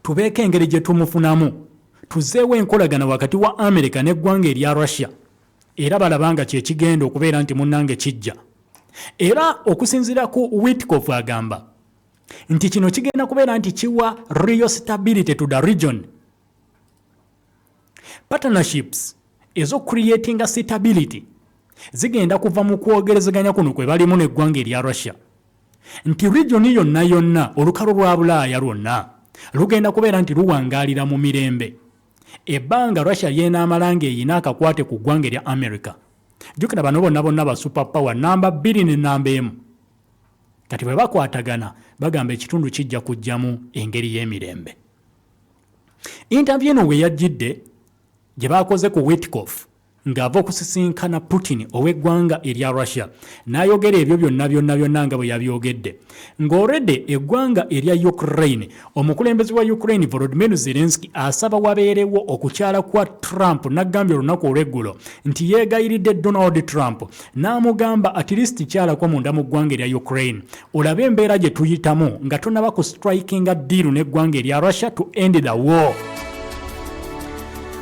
tubeeko engeri gye tumufunamu tuzeewo enkolagana wakati wa America n'eggwanga erya Russia era balabanga kye kigenda okubeera nti munnange kijja. Era okusinziira ku Witkoff agamba nti kino kigenda kubeera nti kiwa real stability to the region. Partnerships ezo creating a stability zigenda kuva mu kwogerezeganya kuno kwe balimu n'eggwanga erya Russia nti region yonna olukalo lwa Bulaaya lwonna lugenda kubeera nti luwangaalira mu mirembe. Ebbanga Russia ly'enaamalanga eyina akakwate ku ggwanga erya America. Jjukira bano bonna ba superpower namba 2 ne namba 1 kati bwe bakwatagana bagamba ekitundu kijja kujjamu engeri y'emirembe. Interview eno we yajjidde gye baakoze ku Witkoff ng'ava okusisinkana Putin ow'eggwanga erya Russia n'ayogera ebyo byonna nga bwe yabyogedde ng'olredde eggwanga erya Ukraine omukulembeze wa Ukraine Volodymyr Zelensky asaba wabeerewo okukyala kwa Trump n'aggambye olunaku olw'eggulo nti yeegayiridde Donald Trump n'amugamba at least kyalako munda mu ggwanga erya Ukraine olabe embeera gye tuyitamu nga tonnaba ku strikinga deal n'eggwanga erya Russia to end the war.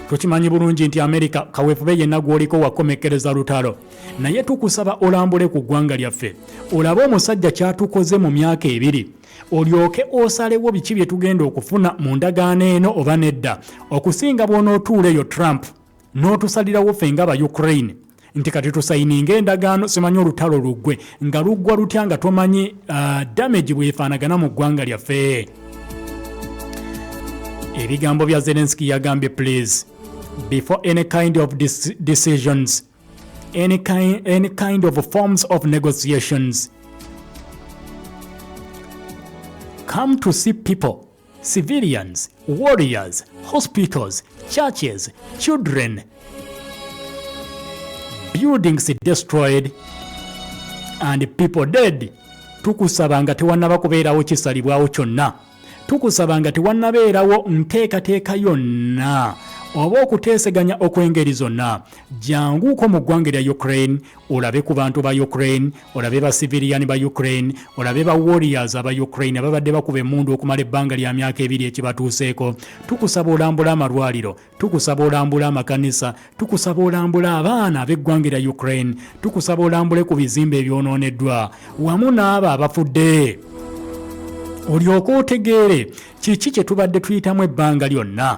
Tukimanyi bulungi nti America kaweefube yenna gw'oliko wakomekereza lutalo naye tukusaba olambule ku ggwanga lyaffe olabe omusajja kyatukoze mu myaka 2 olyoke osalewo biki bye tugenda okufuna mu ndagaano eno oba nedda okusinga bw'onootuula eyo Trump n'otusalirawo ffe nga ba Ukraine nti kati tusayininga endagaano simanyi olutalo luggwe nga luggwa lutya nga tomanyi damage bwefaanagana mu ggwanga lyaffe. Ebigambo bya Zelensky yagambye please before any kind of decisions, any kind of forms of negotiations, come to see people, civilians, warriors, hospitals, churches, children, buildings destroyed, and people dead. Tukusaba nga tewannaba kubeerawo kisalibwawo kyonna. Tukusaba nga tewannabeerawo nteekateeka yonna oba okuteeseganya okw'engeri zonna. Janguuko mu ggwanga erya Ukraine olabe ku bantu ba Ukraine, olabe ba civilian ba Ukraine, olabe ba warriors aba Ukraine ababadde bakuba emmundu okumala ebbanga lya myaka 2 ekibatuuseeko. Tukusaba olambula amalwaliro, tukusaba olambula amakanisa, tukusaba olambula abaana ab'eggwanga erya Ukraine, tukusaba olambule ku bizimbe ebyonooneddwa wamu n'abo abafudde. Olyoke otegeere kiki kye tubadde tuyitamu ebbanga lyonna.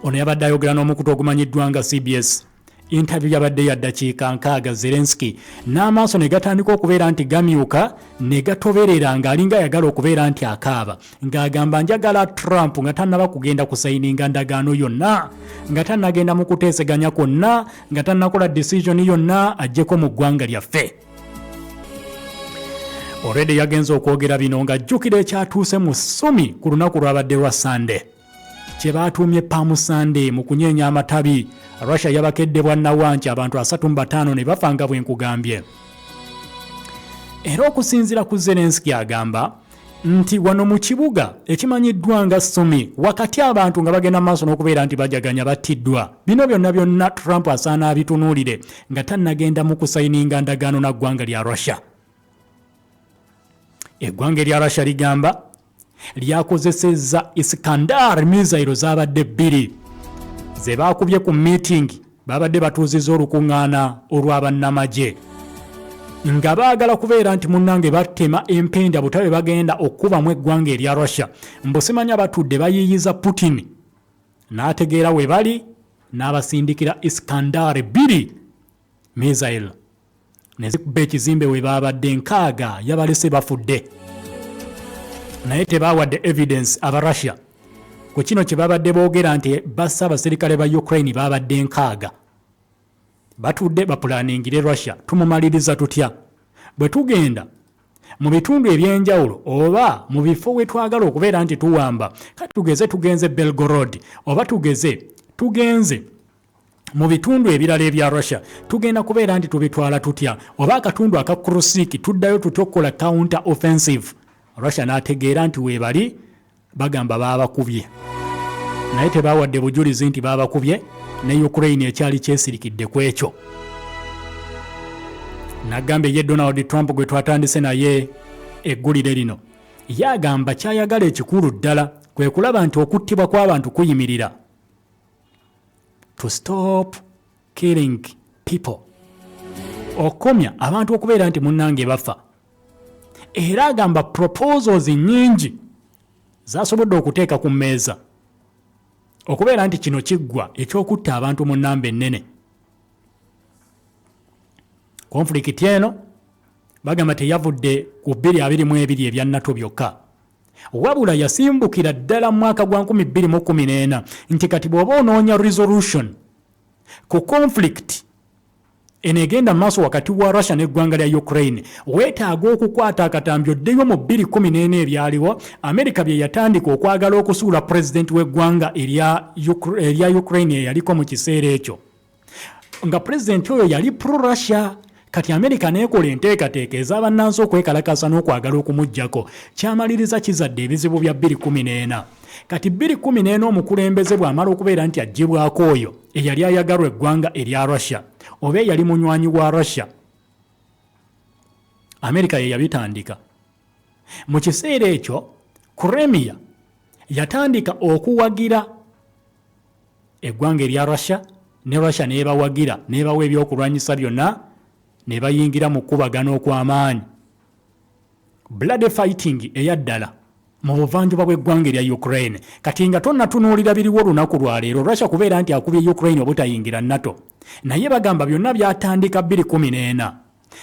Ono yabadde ayogera n'omukutu ogumanyiddwa nga CBS. Interview yabadde ya ddakiika 6 Zelensky n'amaaso ne gatandika okubeera nti gamyuka ne gatoberera ng'alinga ayagala okubeera nti akaaba ng'agamba njagala Trump nga tannaba kugenda kusayininga ndagaano yonna, nga tannagenda mu kuteeseganya kwonna, nga tannakola decision yonna ajjeko mu ggwanga lyaffe. Already yagenze okwogera bino ng'ajjukira ekyatuuse mu ssumi ku lunaku lwabadde lwa Sunday kye baatuumye Palm Sunday mu kunyeenya amatabi. Russia yabakedde bwannawanki abantu 35 ne bafa nga bwe nkugambye. Era okusinziira ku Zelensky agamba nti wano mu kibuga ekimanyiddwa nga Sumi wakati abantu nga bagenda maaso n'okubeera nti bajaganya battiddwa. Bino byonna Trump asaana abitunuulire nga tannagenda mu kusayininga ndagaano na ggwanga lya Russia. Eggwanga erya Russia ligamba lyakozesezza Iskandar missile zaabadde 2 ze baakubye ku meeting babadde batuuzizza olukuŋŋaana olw'abannamagye nga baagala kubeera nti munnange batema empenda butabe bagenda okubamu eggwanga erya Russia mbusimanya batudde bayiiyiza Putin n'ategeera we bali n'abasindikira Iskandar 2 missile ne zikuba ekizimbe we baabadde 6 yabalese bafudde naye tebaawadde evidence aba Russia ku kino kye babadde boogera nti bassa abaserikale ba Ukraine baabadde 6 batudde bapulaningire Russia tumumaliriza tutya bwe tugenda mu bitundu ebyenjawulo oba mu bifo we twagala okubeera nti tuwamba kati tugenze Belgorod oba tugenze mu bitundu ebirala ebya Russia tugenda kubeera nti tubitwala tutya oba akatundu aka Kursk tuddayo tutokola counter offensive. Russia n'ategeera nti weebali bagamba baabakubye naye tebaawadde bujulizi nti baabakubye ne Ukraine ekyali kyesirikidde ku ekyo. N'agamba ye Donald Trump gwe twatandise naye eggulire lino yagamba kyayagala ekikulu ddala kwe kulaba nti okuttibwa kw'abantu kuyimirira. To stop killing people. Okomya abantu okubeera nti munnange bafa. Era agamba proposals nyingi zasobodde okuteeka ku mmeeza okubeera nti kino kiggwa ekyokutta abantu mu nnamba ennene. Conflict eno bagamba teyavudde ku 2022 ebya NATO byokka, wabula yasimbukira ddala mu mwaka gwa 2014 nti kati bw'oba onoonya resolution ku conflict enegenda maaso wakati wa Russia n'eggwanga lya Ukraine, weetaaga okukwata akatambi oddeyo mu 2014 ebyaliwo America bye yatandika okwagala okusuula president w'eggwanga erya Ukraine eyaliko mu kiseera ekyo, nga president oyo yali pro-Russia. Kati America neekola enteekateeka ez'abannansi okwekalakasa n'okwagala okumuggyako, kyamaliriza kizadde ebizibu bya 2014. Kati 2014 omukulembeze bw'amala okubeera nti aggyibwako oyo eyali ayagalwa eggwanga erya Russia oba eyali munywanyi wa Russia, America ye yabitandika. Mu kiseera ekyo Crimea yatandika okuwagira eggwanga erya Russia, ne Russia neebawagira neebawa ebyokulwanyisa byonna, ne bayingira mu kubagana okw'amaanyi, blood fighting eyaddala mu buvanjuba bw'eggwanga erya Ukraine. Kati nga tonnatunuulira biriwo olunaku lwa leero Russia kubeera nti akubye Ukraine obutayingira NATO, naye bagamba byonna byatandika 2014.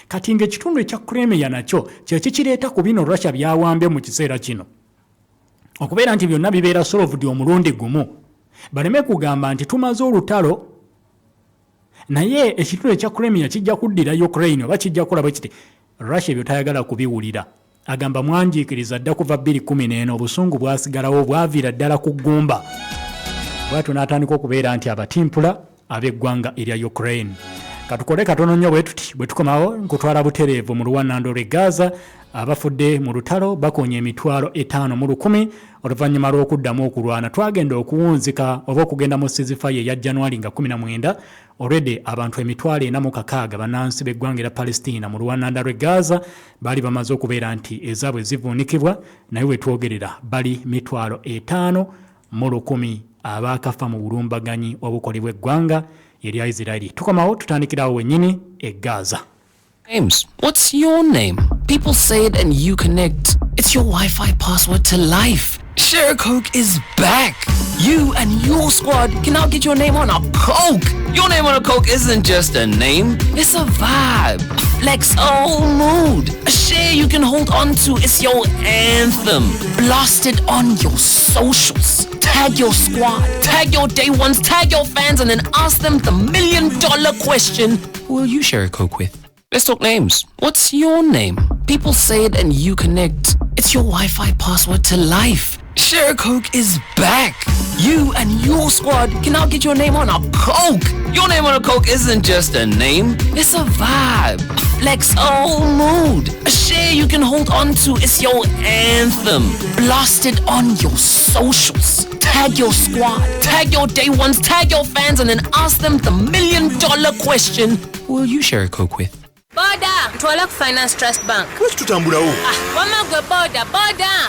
Kati ng'ekitundu ekya Crimea nakyo kye kikireeta ku bino Russia byawambye mu kiseera kino, okubeera nti byonna bibeera solved omulundi gumu, baleme kugamba nti tumaze olutalo naye ekitundu ekya Crimea kijja kuddira Ukraine oba kijja kukola bwe kiti. Russia ebyo tayagala kubiwulira, agamba mwanjiikiriza dda kuva 2014 obusungu bwasigalawo bwaviira ddala ku ggumba. Bwatyo n'atandika okubeera nti abatimpula ab'eggwanga erya Ukraine. Katukole katono nnyo bwe tuti bwe tukomawo nkutwala butereevu mu luwannando lw'e Gaza. Abafudde mu lutalo bakonya emitwalo 5,100 oluvannyuma lw'okuddamu okulwana. Twagenda okuwunzika oba okugenda mu ceasefire eya January nga 19. Already abantu emitwalo 46 bannansi b'eggwanga erya Palestine mu luwannando lw'e Gaza bali bamaze okubeera nti ezaabwe zivuunikibwa, naye we twogerera bali mitwalo 5,100 abaakafa mu bulumbaganyi obukolebwa eggwanga erya Israeli. Tukomawo tutandikirawo wennyini e Gaza. Names. What's your name? People say it and you connect. It's your Wi-Fi password to life. Share a Coke is back. You and your squad can now get your name on a Coke. Your name on a Coke isn't just a name, it's a vibe, a flex, a whole mood, a share you can hold on to. It's your anthem. Blast it on your socials. Tag your squad, tag your day ones, tag your fans, and then ask them the $1 million question. Who will you share a Coke with? Let's talk names. What's your name? People say it and you connect. It's your Wi-Fi password to life. Share a Coke is back. You and your squad can now get your name on a Coke. Your name on a Coke isn't just a name, it's a vibe, a flex, a whole mood, a share you can hold on to. It's your anthem. Blast it on your socials. Tag your squad, tag your day ones, tag your fans, and then ask them the $1 million question. Who will you share a Coke with? Boda, ntwala ku Finance Trust Bank. Waki tutambulawo? Wama gwe boda.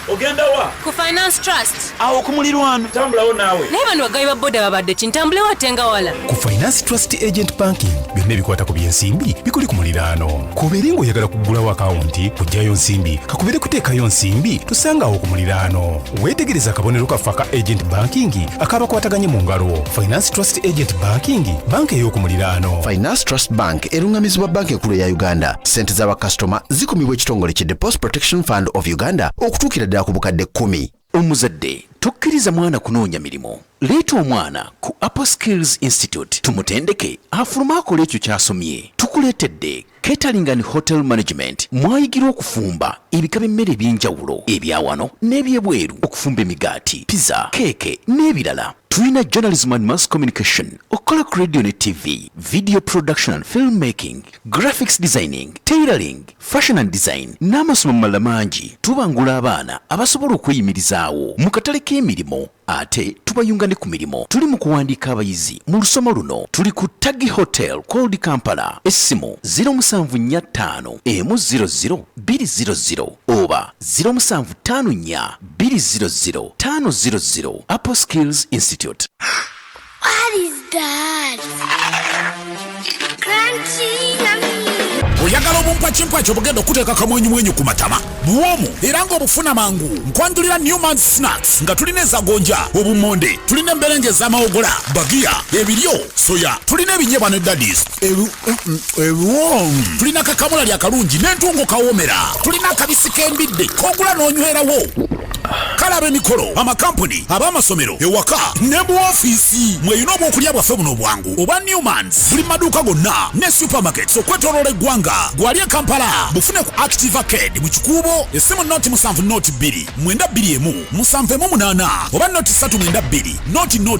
Ogenda wa? Ku Finance Trust. Awo ku mulirwano. Tambulawo naawe. Naye bano bagabi ba boda babadde kintambulewo ate nga wala. Ku Finance Trust Agent Banking byonna ebikwata ku by'ensimbi bikuli ku muliraano. Kubeera ng'oyagala kuggulawo akawunti, kuggyayo nsimbi, kakubere kuteekayo nsimbi, tusangawo ku muliraano. Weetegereza akabonero kaffe aka Agent Banking akabakwataganye mu ngalo. Finance Trust Agent Banking, banka ey'oku muliraano. Finance Trust Bank erungamizibwa banka enkulu ya Uganda. Sente z'abakasitoma zikumibwa ekitongole ki Deposit Protection Fund of Uganda okutuukira ddala ku bukadde 10. Omuzadde tokkiriza mwana kunoonya mirimu. Leeta omwana ku Upper Skills Institute tumutendeke afuluma akola ekyo ky'asomye. Tukuleetedde catering and hotel management. Mwayigira okufumba ebika by'emmere eby'enjawulo ebya wano n'ebyebweru, okufumba emigaati, pizza, keeke n'ebirala. Tulina journalism and mass communication, okola ku radio ne TV, video production and filmmaking, graphics designing, tailoring, fashion and design, n'amasomo malala mangi. Tubangula abaana abasobola okweyimirizaawo mu katale k'emirimu ate tubayunga ne ku mirimu. Tuli mu kuwandiika abayizi mu lusoma luno. Tuli ku Tagi Hotel Cold Kampala. Essimu 0745 100 200 oba 0754 200 500. Apple Skills Institute. What is that? Crunchy, yummy. Oyagala obumpakyimpakyi obugenda okuteeka kamwenyumwenyu ku matama buwomu era ng'obufuna mangu nkwanjulira Newman's Snacks nga tulina ezagonja obummonde tulina emberenje ez'amawogola bagiya ebiryo soya tulina ebinyebwa ne daddies ebiwomu tulina kakamulali akalungi n'entungo kawoomera tulina akabisi k'embidde k'ogula n'onywerawo kalaba emikolo amakampuni ab'amasomero ewaka ne mu ofiisi mweyina obwokulya bwaffe buno bwangu oba Newman's buli maduuka gonna ne supermarkets okwetooloola eggwanga gwali e Kampala bufune ku Active Arcade mu kikuubo essimu noti 7 noti 2 921 718 oba noti 392 noti 3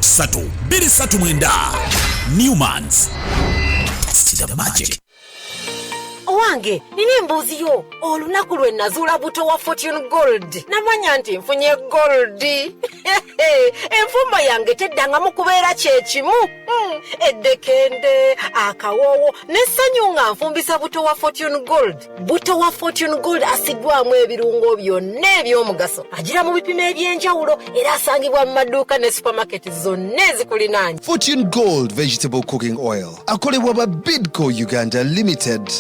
239 Newman's. It's the magic. Owange, nini embuuzi yo? Olunaku lwe nazuula buto wa Fortune Gold. Namanya nti nfunye gold. Enfumba yange teddangamu kubeera kyekimu. Eddekende, akawoowo, n'essanyu nga nfumbisa buto wa Fortune Gold. Buto wa Fortune Gold asiddwamu ebirungo byonna eby'omugaso. Agira mu bipimo eby'enjawulo era asangibwa mu maduuka ne supermarket zonna ezikulinaanye. Fortune Gold Vegetable Cooking Oil. Akolebwa ba Bidco Uganda Limited.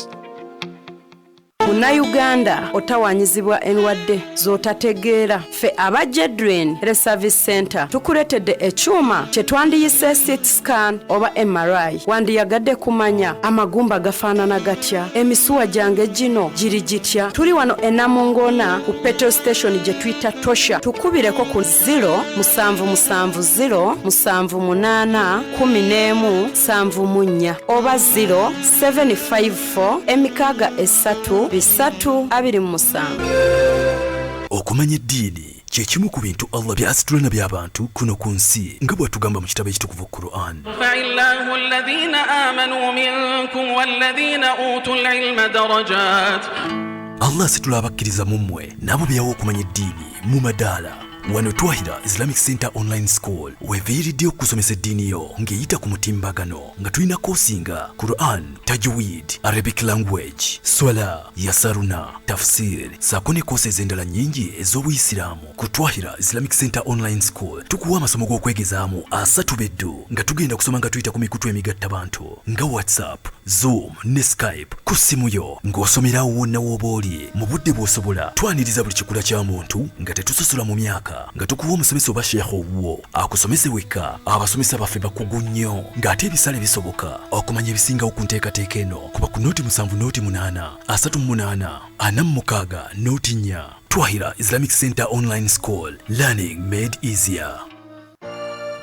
Munnayuganda otawanyizibwa endwadde z'otategeera ffe aba Jedwin Service Center tukuletedde ekyuma kye twandiyise CT scan oba MRI. Wandiyagadde kumanya amagumba gafaanana gatya, emisuwa gyange gino giri gitya. Tuli wano e Namungona ku petrol station gye tuyita Tosha. Tukubireko ku 077078114 oba 0754 emikaaga esatu 327. Okumanya eddiini kye kimu ku bintu Allah by'asitula by'abantu kuno ku nsi nga bw'atugamba mu kitabo ekitukuvu Quran. Fa'illahu alladhina amanu minkum walladhina utul ilma darajat. Allah asitula abakkiriza mu mmwe nabo byawo okumanya eddiini mu madaala. Wano Twahira Islamic Center Online School weviiridde okusomesa eddiini yo ng'eyita ku mutimbagano nga tulina koosi nga Quran, Tajweed, Arabic Language, Swala, Yasaruna, Tafsir, saako ne koosi ez'endala nnyingi ez'Obuyisiraamu. Ku Twahira Islamic Center Online School tukuwa amasomo g'okwegezaamu asatu beddu nga tugenda kusoma nga tuyita ku mikutu emigattabantu nga WhatsApp, Zoom ne Skype ku ssimu yo ng'osomerawo wonna w'oba oli mu budde bw'osobola. Twaniriza buli kikula kya muntu nga tetusasula mu myaka nga tukuwa omusomesa oba sheekha owuwo akusomese wekka. Abasomesa baffe bakugu nnyo ng'ate ebisale bisoboka okumanya ebisingawo ku nteekateeka eno kuba ku nooti 7 nooti 8 38 46 nooti 4. Twahira Islamic Center Online School, learning made easier.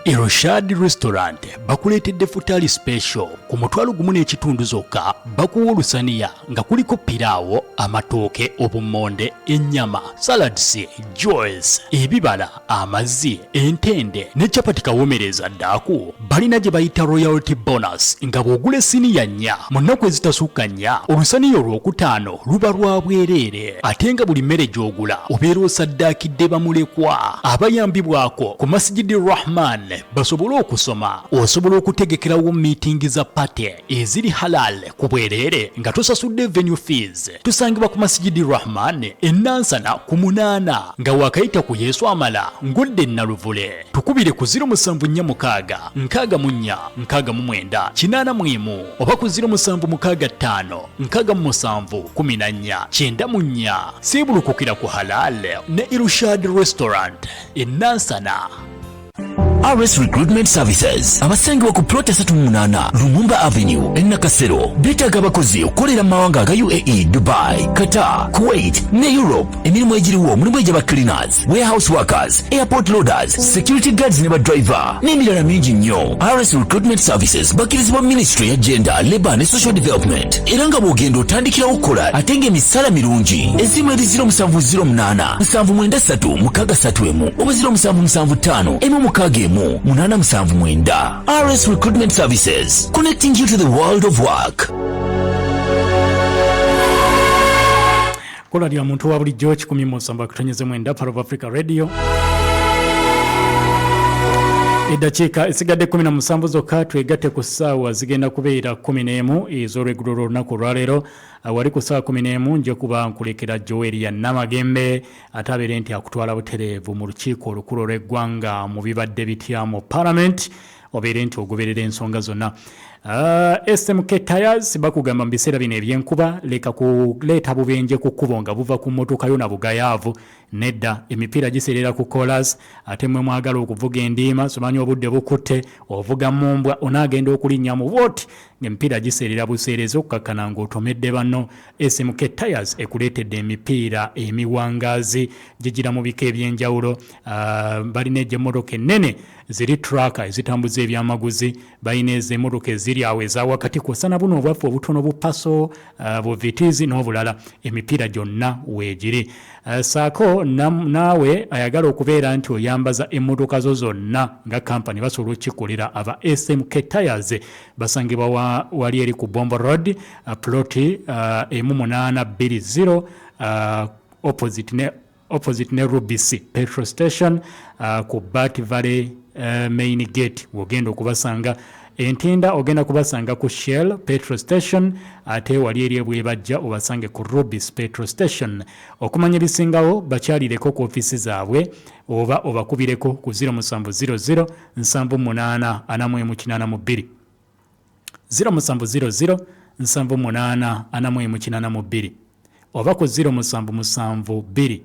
Eroshad Restaurant bakuleetedde futali special ku mutwalo gumu n'ekitundu zokka. Bakuwa olusaniya nga kuliko piraawo, amatooke, obummonde, ennyama, salads, juice, ebibala, amazzi, entende ne chapati kawomereza ddaaku. Balina gye bayita royalty bonus nga bw'ogula essiniya 4 mu nnaku ezitasukka 4 olusaniya olwokutaano luba lwa bwereere. Ate nga buli mmere gy'ogula obeera osaddaakidde bamulekwa abayambibwako ku Masjidi Rahman basobole okusoma. Osobola okutegekerawo meeting za party eziri halal ku bwereere nga tosasudde venue fees. Tusangibwa ku Masjidi Rahman ennansana ku 8 nga wakayita ku Yesu amala ngodde naluvule. Tukubire ku 0746 64 69 81 oba ku 0765 67 14 94. Sibulukukira ku halal ne Irushad Restaurant ennansana. RS Recruitment Services abasangibwa ku plot 38 Lumumba Avenue Nakasero beetaaga abakozi okukolera mu mawanga ga UAE, Dubai, Qatar, Kuwait ne Europe. Emirimu egiriwo mulimu egy'aba cleaners, warehouse workers, airport loaders, security guards ne badriver n'emirala mingi nnyo. RS Recruitment Services bakkirizibwa Ministry ya Gender, Labour ne Social Development era nga bw'ogenda otandikirawo okukola ate ng'emisala mirungi. Esimu eri 0708 793 631 oba 0775 161 879. RS Recruitment Services, connecting you to the world of work. Kola lya muntu wa bulijjo 107.9 Part of Africa Radio. Eddakiika esigadde 17 zokka twegatte ku ssaawa zigenda kubeera 11 ez'olweggulo lw'olunaku olwaleero. Wali ku ssaawa 11 nje kuba nkulekera Joel ya Namagembe ate abeere nti akutwala butereevu mu lukiiko olukulu olw'eggwanga mu bibadde bitya mu Parliament obeere nti ogoberera ensonga zonna. SMK Tires bakugamba mu biseera bino eby'enkuba leka kuleeta bubenje ku kkubo nga buva ku mmotoka yo na bugayaavu. Nedda emipiira giserera ku kolas ate mwe mwagala okuvuga endiima somanyi obudde bukutte ovuga mumbwa onaagenda okulinnya mu booti ng'emipiira giserera buseerezi okukakkana ng'otomedde banno. SMK Tires ekuleetedde emipiira emiwangaazi gigira mu bika ebyenjawulo. Balina egy'emmotoka ennene ziri traka ezitambuza ebyamaguzi, balina ez'emmotoka eziri awo eza wakati kw'ossa na buno obwaffe obutono bupaso buvitizi n'obulala. Emipiira gyonna weegiri. Saako naawe ayagala okubeera nti oyambaza emmotoka zo zonna nga kampani basobola okukikolera aba SMK Tires basangibwa wali eri ku Bombo Road ploti 1820 opposite ne Rubisi petrol station ku Bat Valley main gate wogenda okubasanga. Entinda ogenda kubasanga ku Shell petrol station ate wali eri ebwebajja obasange ku Rubis petrol station. Okumanya ebisingawo bakyalireko ku ofisi zaabwe oba obakubireko ku 0700 78 4182 0700 78 4182 oba ku 0772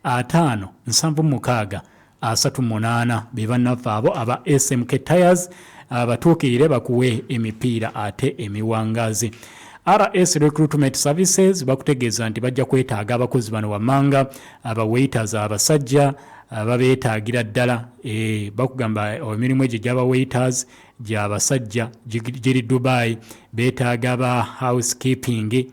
5 76 38 bebannaffe abo aba SMK Tires abatuukirire bakuwe emipiira ate emiwangaazi. RS Recruitment Services bakutegeeza nti bajja kwetaaga abakozi bano wammanga aba waiters abasajja babeetaagira ddala. Bakugamba emirimu egyo gy'aba waiters gy'abasajja giri Dubai, beetaaga aba housekeeping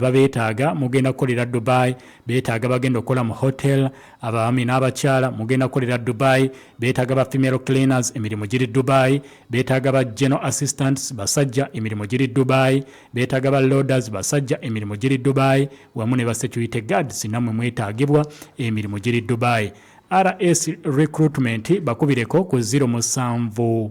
babeetaaga mugenda kukolera Dubai, beetaaga bagenda okukola mu hotel abaami n'abakyala mugenda kukolera Dubai, beetaaga ba female cleaners emirimu giri Dubai, beetaaga ba general assistants basajja emirimu giri Dubai, beetaaga ba loaders basajja emirimu giri Dubai wamu ne ba security guards namwe mwetaagibwa emirimu giri Dubai. RS Recruitment bakubireko ku 07 75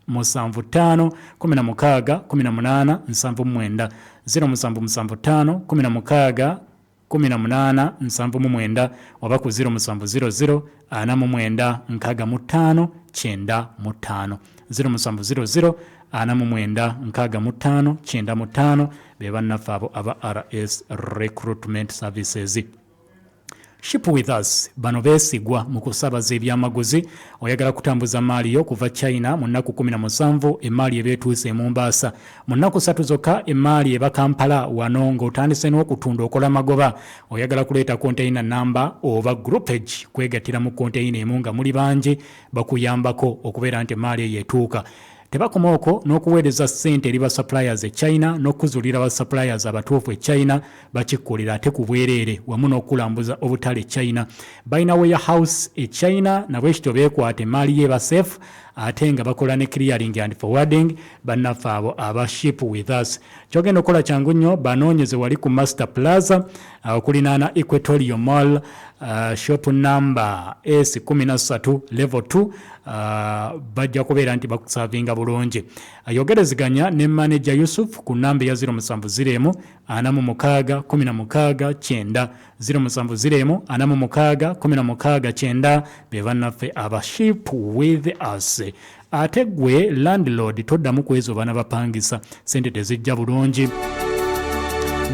16 18 79 0775 16 18 79 oba ku 0700 49 65 95 0700 49 65 95 bebannaffe abo aba RS Recruitment Services. Ship with us bano beesigwa mu kusabaza ebyamaguzi. Oyagala kutambuza maali yo kuva China mu nnaku 17 emaali ebeetuuse mu Mombasa mu nnaku 3 zokka emaali eba Kampala wano ng'otandise n'okutunda okola magoba. Oyagala kuleeta container number oba groupage kwegatira mu container emu nga muli bangi bakuyambako okubeera nti emaali eyo etuuka. Tebakomaoko n'okuweereza ssente eri ba suppliers e China n'okuzulira ba suppliers abatuufu e China bakikkolera ate ku bwereere wamu n'okulambuza obutale China. Balina warehouse e China nabwe ekityo beekwata emaali ye ba safe ate nga bakola ne clearing and forwarding bannaffe abo aba ship with us. Kyogenda okukola kyangu nnyo banoonyeze wali ku Master Plaza okulinaana Equatorial Mall shop number S13 level 2 bajja kubeera nti bakusavinga bulungi. Ayogerezeganya ne manager Yusuf ku namba ya 0701 46 16 9 0701 46 16 9 bebannaffe aba ship with us. Ate gwe landlord toddamu kwezo bana bapangisa sente tezijja bulungi.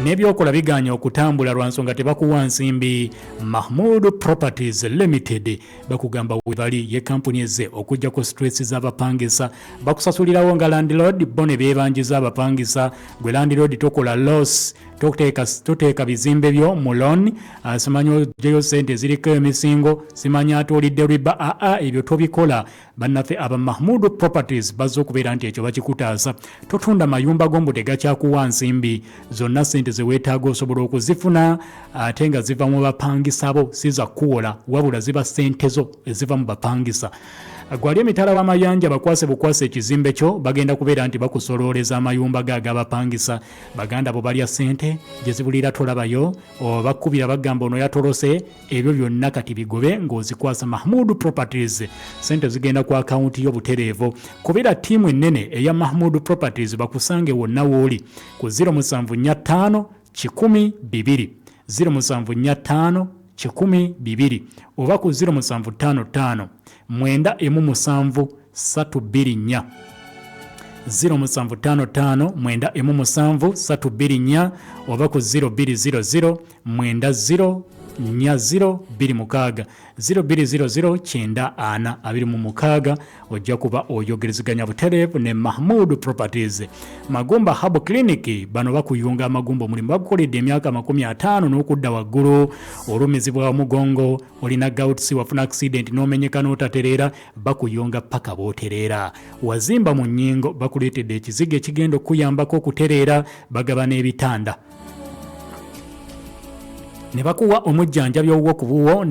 Nebyokola biganya okutambula lwa nsonga tebakuwa nsimbi. Mahmood Properties Limited bakugamba webali ye kampuni eze okujja ku stress z'abapangisa bakusasulirawo nga landlord bone beebanjiza abapangisa. Gwe landlord tokola loss toteeka bizimbe byo mu loan simanyi ojeyo sente ziriko emisingo simanyi atolidde riba ebyo tobikola. Bannaffe aba Mahmood Properties bazza okubeera nti ekyo bakikutaasa. Totunda mayumba gombo tegakyakuwa nsimbi zonna sente ze weetaaga osobola okuzifuna ate nga ziva mu bapangisa bo si za kuwola wabula ziba sente zo eziva mu bapangisa. gwali emitala w'amayanja bakwase bukwase ekizimbe kyo bagenda kubeera nti bakusolooleza amayumba gagabapangisa baganda bo balya ssente gye zibulira tolabayo oba bakkubira bagamba ono yatolose ebyo byonna kati bigobe ng'ozikwasa Mahmood Properties ssente zigenda ku akawunti y'obutereevu kubeera ttiimu ennene eya Mahmood Properties bakusange wonna wooli ku 075 102 075 102 oba ku 0755 917 324 0755 917 324 oba ku 0200 90 4026 0200 94026 ojja kuba oyogerezeganya butereevu ne Mahmood Properties. Magumba Herbal Clinic bano bakuyunga amagumba omulimu bagukoledde emyaka 50 n'okudda waggulu olumizibwa mugongo olina gout wafuna accident n'omenyeka n'otatereera bakuyunga paka bootereera wazimba mu nnyingo bakuleetedde ekizigo ekigenda okuyambako okutereera bagaba n'ebitanda ne bakuwa omujjanjabi ow'okubuwo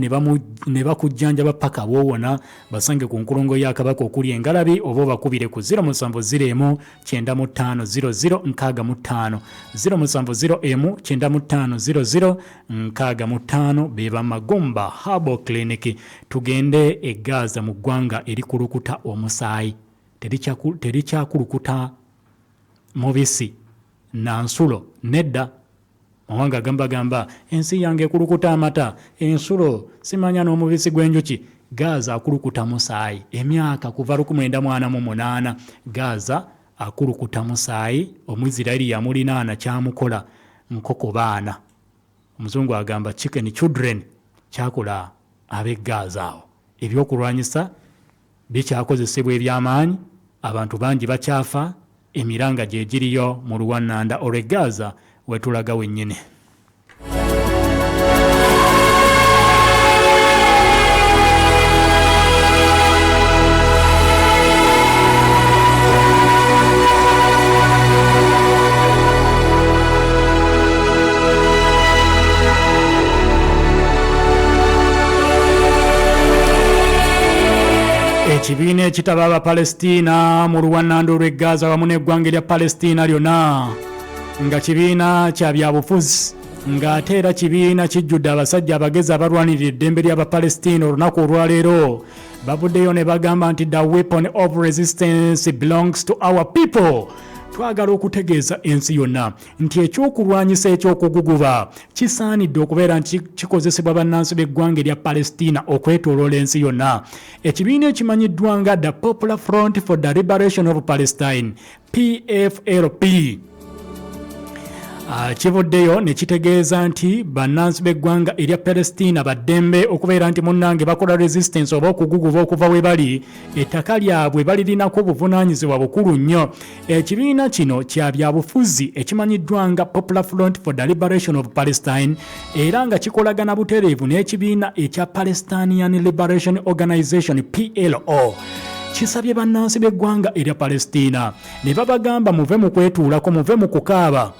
ne bakujjanjaba paka bwowona basange ku nkulungo ya Kabaka okuli engalabi oba bakubire ku 070 9500 65 070 9500 65 beba Magumba Herbal Clinic. Tugende e Gaza mu ggwanga erikulukuta omusaayi terikyakulukuta mubisi na nsulo nedda Mawanga gamba ensi yange ekulukuta amata ensulo simanya n'omubisi gw'enjuki. Gaza akulukuta musaayi emyaka kuva 1948 Gaza akulukuta musaayi Omwisirairi yamulinaana kyamukola nkoko baana omuzungu agamba chicken children kyakola abe Gaza awo ebyokulwanyisa bikyakozesebwa ebyamaanyi abantu bangi bakyafa emiranga gye giriyo mu Rwanda olwe Gaza wetulaga wennyini. Ekibiina ekitaba Abapalestina mu Rwanda olwe Gaza wamu n'eggwanga lya Palestina lyonna nga kibiina kya byabufuzi ng'ate era kibiina kijjudde abasajja abagezi abalwanirira eddembe ly'Abapalestina olunaku olwaleero bavuddeyo ne bagamba nti the weapon of resistance belongs to our people. Twagala okutegeeza ensi yonna nti ekyokulwanyisa ekyokuguguba kisaanidde okubeera nti kikozesebwa bannansi b'eggwanga erya Palestina okwetooloola ensi yonna. Ekibiina ekimanyiddwa nga the Popular Front for the Liberation of Palestine PFLP kivuddeyo ne kitegeeza nti bannansi b'eggwanga erya Palestina baddembe okubeera nti munnange bakola resistance oba okuguguba okuva we bali ettaka lyabwe balirinako obuvunaanyizibwa bukulu nnyo. Ekibiina kino kya byabufuzi ekimanyiddwa nga Popular Front for the Liberation of Palestine era nga kikolagana butereevu n'ekibiina ekya Palestinian Liberation Organization PLO kisabye bannansi b'eggwanga erya Palestina ne babagamba muve mu kwetuulako muve mu kukaaba.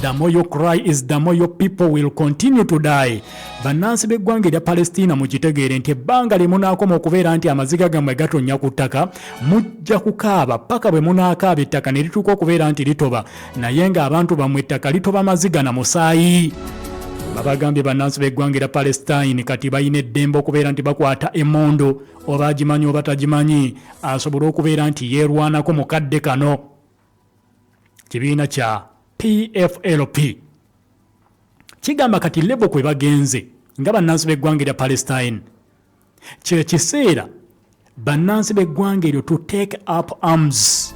The more you cry is the more your people will continue to die. Bannansi b'eggwanga erya Palestina mukitegeere nti ebbanga lye munaakoma okubeera nti amaziga gammwe gatonnya ku ttaka mujja kukaaba paka bwe munaakaaba ettaka ne lituuka okubeera nti litoba naye ng'abantu bammwe ettaka litoba maziga na musaayi. Babagambye bannansi b'eggwanga erya Palestine kati balina eddembe okubeera nti bakwata emmondo oba agimanyi oba tagimanyi asobole okubeera nti yeerwanako mu kadde kano. Kibiina kya PFLP kigamba kati lebo kwe bagenze nga bannansi b'eggwanga erya Palestine kye kiseera bannansi b'eggwanga eryo to take up arms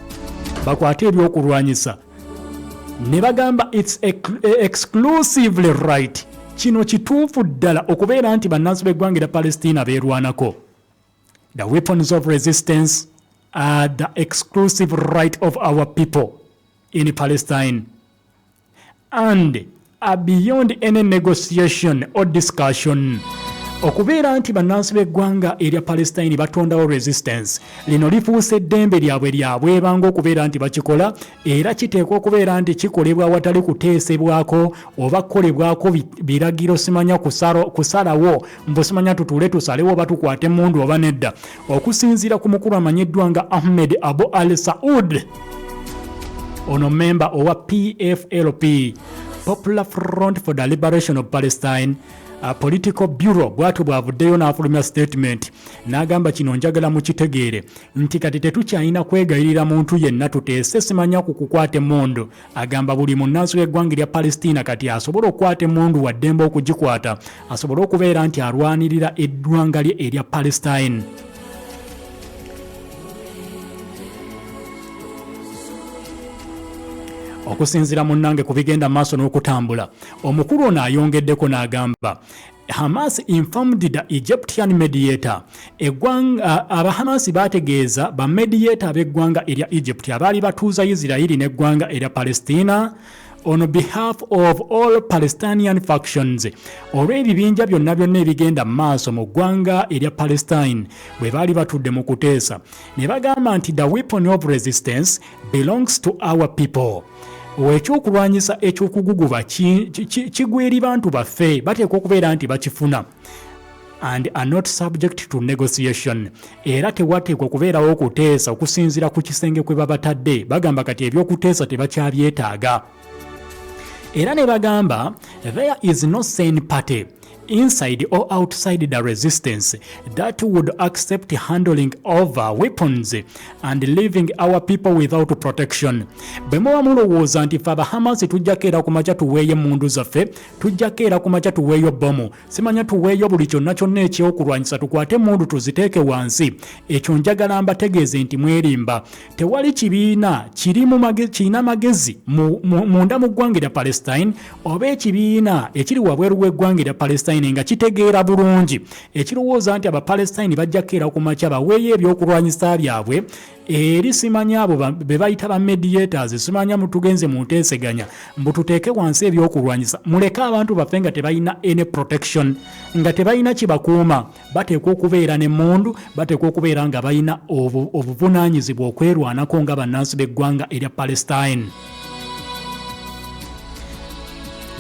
bakwate ebyokulwanyisa ne bagamba it's exclusively right kino kituufu ddala okubeera nti bannansi b'eggwanga erya Palestina beerwanako. The weapons of resistance are the exclusive right of our people in Palestine and are beyond any negotiation or discussion. okubeera nti bannansi b'eggwanga erya Palestine batondawo resistance lino lifuuse eddembe lyabwe lyabwebanga okubeera nti bakikola era kiteekwa okubeera nti kikolebwa awatali kuteesebwako oba kukolebwako biragiro simanya kusalawo mbu simanya tutuule tusalewo oba tukwate emmundu oba nedda okusinziira ku mukulu amanyiddwa nga Ahmed Abu Al Saud ono memba owa PFLP Popular Front for the Liberation of Palestine Political Bureau bwatu bwavuddeyo n'afulumya statement n'agamba kino njagala mukitegeere nti kati tetukyalina kwegayirira muntu yenna tuteese simanya ku kukwata emmundu agamba buli munnansi w'eggwanga lya Palestina kati asobola okukwata emmundu wa ddembe okugikwata asobola okubeera nti alwanirira eggwanga lye erya Palestine. Okusinzira munnange ku bigenda maaso n'okutambula omukulu ono ayongeddeko n'agamba Hamas informed the Egyptian mediator Hamas bategeeza ba mediator b'eggwanga erya Egypt abaali batuuza Israeli n'eggwanga erya Palestina on behalf of all Palestinian factions olw'ebibinja byonna ebigenda maaso mu ggwanga erya Palestine bwe baali batudde mu kuteesa ne bagamba nti the weapon of resistance belongs to our people. Ekyokulwanyisa ekyokuguguba kigwa eri bantu baffe bateekwa okubeera nti bakifuna and are not subject to negotiation era tewateekwa kubeerawo okuteesa okusinziira ku kisenge kwe babatadde bagamba kati ebyokuteesa tebakyabyetaaga era ne bagamba there is no sane party inside or outside the resistance that would accept handling over weapons and leaving our people without protection. Bemuwa mulowooza nti faba Hamas tujjakeera ku makya tuweeyo emmundu zaffe tujjakeera ku makya tuweeyo bomu simanya tuweeyo buli kyonna kyonna ekyokulwanyisa tukwate emmundu tuziteeke wansi ekyo njagala mbategeeze nti mwerimba tewali kibiina kirina magezi munda mu ggwanga lya Palestine oba ekibiina ekiri wabweru w'eggwanga lya Palestine nga kitegeera bulungi ekirowooza nti Abapalestine bajjakeera ku makya baweeyo ebyokulwanyisa byabwe eri simanya abo be bayita ba mediators simanya mutugenze mu nteeseganya mbu tuteeke wansi ebyokulwanyisa muleke abantu baffe nga tebalina any protection nga tebalina kibakuuma bateekwa okubeera n'emmundu bateekwa okubeera nga balina obuvunaanyizibwa okwerwanako nga bannansi b'eggwanga erya Palestine.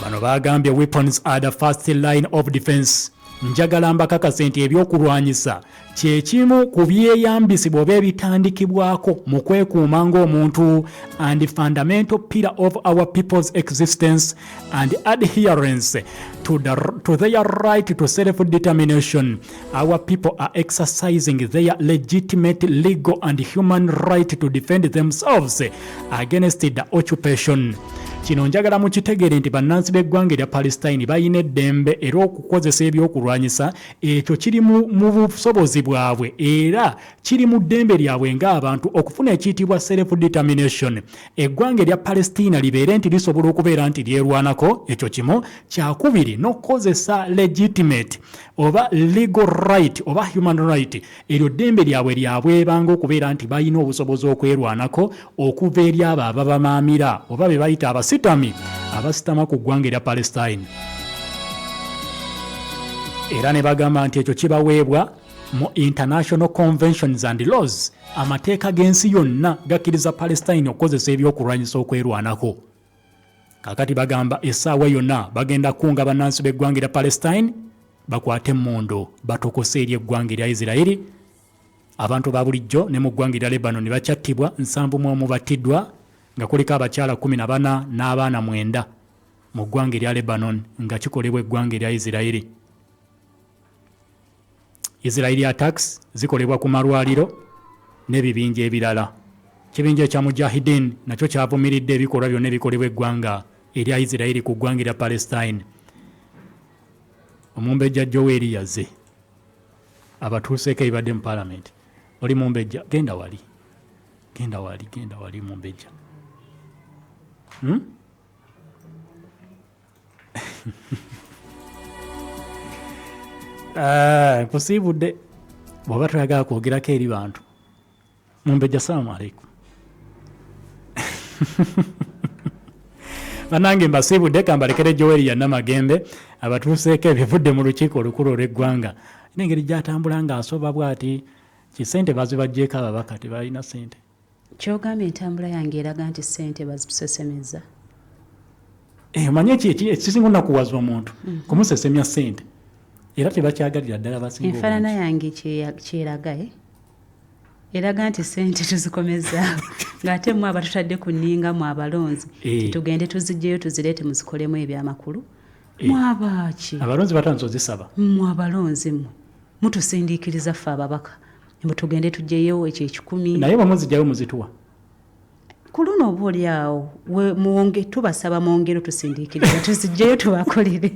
Bano bagambye weapons are the first line of defense. Njagala mbakakase nti ebyokulwanyisa kyekimu ku byeyambisibwa oba ebitandikibwako mu kwekuuma ng'omuntu and fundamental pillar of our people's existence and adherence to their right to self-determination. Our people are exercising their legitimate legal and human right to defend themselves against the occupation. Kino njagala mukitegeere nti bannansi b'eggwanga erya Palestine bayina eddembe era okukozesa ebyokulwanyisa ekyo kiri mu busobozi bwabwe era kiri mu ddembe lyabwe ng'abantu okufuna ekiyitibwa self-determination. Eggwanga erya Palestina libeere nti lisobola okubeera nti lyerwanako ekyo kimu kyakubiri n'okukozesa legitimate oba legal right oba human right eryo ddembe lyabwe lyabwebanga okubeera nti bayina obusobozi okwerwanako okuva eri abo ababamaamira oba be bayita abasitama ku ggwanga erya Palestine. Era ne bagamba nti ekyo kibaweebwa mu international conventions and laws amateeka g'ensi yonna gakkiriza Palestine okukozesa ebyokulwanyisa okwerwanako. Kakati bagamba essaawa yonna bagenda kunga bannansi b'eggwanga erya Palestine bakwate emmundu batokose eri eggwanga erya Israeli. Abantu ba bulijjo ne mu ggwanga erya Lebanon bakyattibwa 7 battiddwa nga kuliko abakyala 14 n'abaana 9 mu ggwanga erya Lebanon nga kikolebwa eggwanga erya Israeli. Israeli attacks zikolebwa ku malwaliro n'ebibinja ebirala. Kibinja ekya Mujahideen nakyo kyavumiridde ebikolwa byonna ebikolebwa eggwanga erya Israeli ku ggwanga erya Palestine. Omumbejja Joel yazze abatuuseeko ebibadde mu parliament. Oli mumbejja genda wali mumbejja. Nkusiibudde bw'oba toyagala kwogerako eri bantu. Mumbejja, assalamu alaikum. banange mbasiibudde kambalekere Joel ya Namagembe abatuuseeko ebivudde mu lukiiko olukulu olw'eggwanga n'engeri gy'atambula ng'asoba bw'ati kisente bazibaggyeko ababaka tebalina ssente. Kyogambye entambula yange eraga nti ssente bazisesemeza. Omanye ekisinga onakuwaza omuntu kumusesemya ssente era tebakyagalira ddala basinga. Enfaanana yange kyeraga eraga nti ssente tuzikomeza ng'ate mwe abatutadde ku nninga mu abalonzi tugende tuziggyeyo tuzireete muzikolemu ebyamakulu. Mwabaki abalonzi batandise ozisaba mwe abalonzi mwe mutusindiikiriza ffe ababaka mwe tugende tuggyeyo ekyo 10 naye bwe muzijjayo muzituwa ku luno oba oli awo muwonge tubasaba mwongere tusindiikiriza tuziggyeyo tubakolere.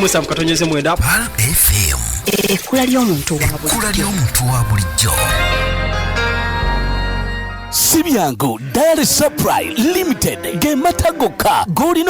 Musa mukatonyeze mwenda FM ekkula ly'omuntu wa bulijjo. Sibyango Dairy Supply Limited ge matagoka golino